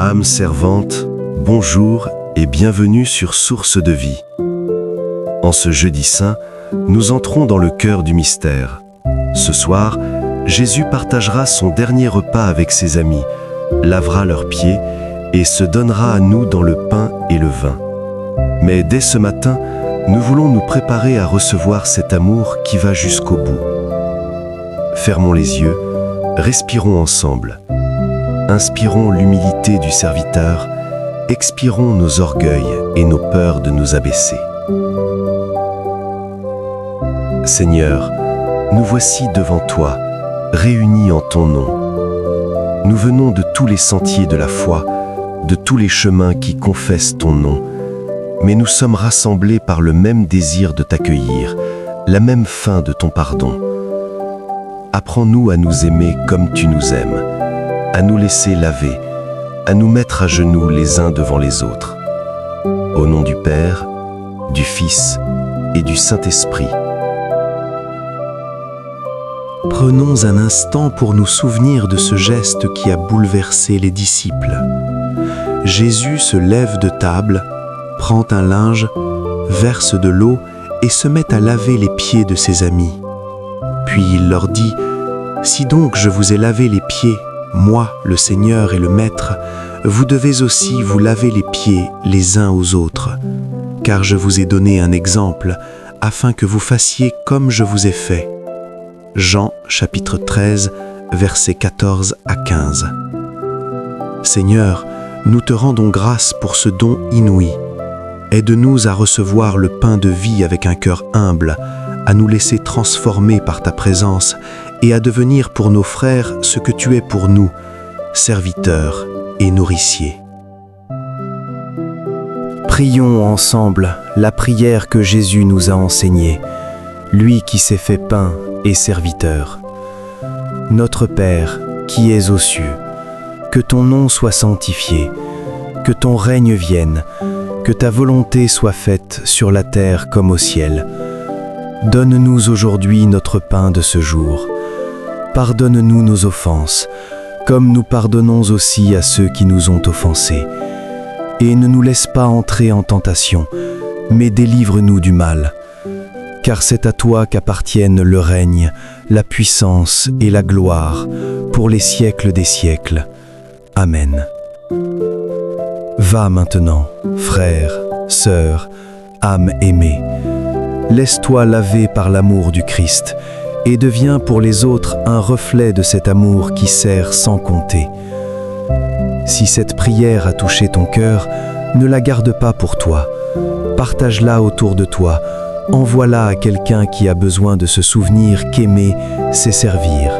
Âme servante, bonjour et bienvenue sur Source de vie. En ce jeudi saint, nous entrons dans le cœur du mystère. Ce soir, Jésus partagera son dernier repas avec ses amis, lavera leurs pieds et se donnera à nous dans le pain et le vin. Mais dès ce matin, nous voulons nous préparer à recevoir cet amour qui va jusqu'au bout. Fermons les yeux, respirons ensemble. Inspirons l'humilité du serviteur, expirons nos orgueils et nos peurs de nous abaisser. Seigneur, nous voici devant toi, réunis en ton nom. Nous venons de tous les sentiers de la foi, de tous les chemins qui confessent ton nom, mais nous sommes rassemblés par le même désir de t'accueillir, la même faim de ton pardon. Apprends-nous à nous aimer comme tu nous aimes, à nous laisser laver, à nous mettre à genoux les uns devant les autres. Au nom du Père, du Fils et du Saint-Esprit. Prenons un instant pour nous souvenir de ce geste qui a bouleversé les disciples. Jésus se lève de table, prend un linge, verse de l'eau et se met à laver les pieds de ses amis. Puis il leur dit : « Si donc je vous ai lavé les pieds, moi, le Seigneur et le Maître, vous devez aussi vous laver les pieds les uns aux autres, car je vous ai donné un exemple, afin que vous fassiez comme je vous ai fait. » Jean chapitre 13, versets 14 à 15. Seigneur, nous te rendons grâce pour ce don inouï. Aide-nous à recevoir le pain de vie avec un cœur humble, à nous laisser transformer par ta présence et à devenir pour nos frères ce que tu es pour nous, serviteurs et nourriciers. Prions ensemble la prière que Jésus nous a enseignée, lui qui s'est fait pain et serviteur. Notre Père, qui es aux cieux, que ton nom soit sanctifié, que ton règne vienne, que ta volonté soit faite sur la terre comme au ciel. Donne-nous aujourd'hui notre pain de ce jour. Pardonne-nous nos offenses, comme nous pardonnons aussi à ceux qui nous ont offensés. Et ne nous laisse pas entrer en tentation, mais délivre-nous du mal. Car c'est à toi qu'appartiennent le règne, la puissance et la gloire, pour les siècles des siècles. Amen. Va maintenant, frère, sœur, âme aimée, laisse-toi laver par l'amour du Christ et deviens pour les autres un reflet de cet amour qui sert sans compter. Si cette prière a touché ton cœur, ne la garde pas pour toi. Partage-la autour de toi. Envoie-la à quelqu'un qui a besoin de se souvenir qu'aimer, c'est servir.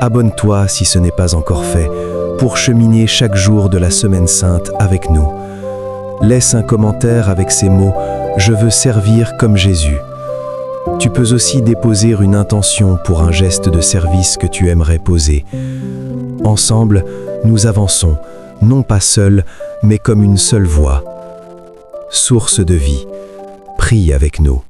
Abonne-toi si ce n'est pas encore fait, pour cheminer chaque jour de la Semaine Sainte avec nous. Laisse un commentaire avec ces mots « Je veux servir comme Jésus ». Tu peux aussi déposer une intention pour un geste de service que tu aimerais poser. Ensemble, nous avançons, non pas seuls, mais comme une seule voix. Source de vie. Prie avec nous.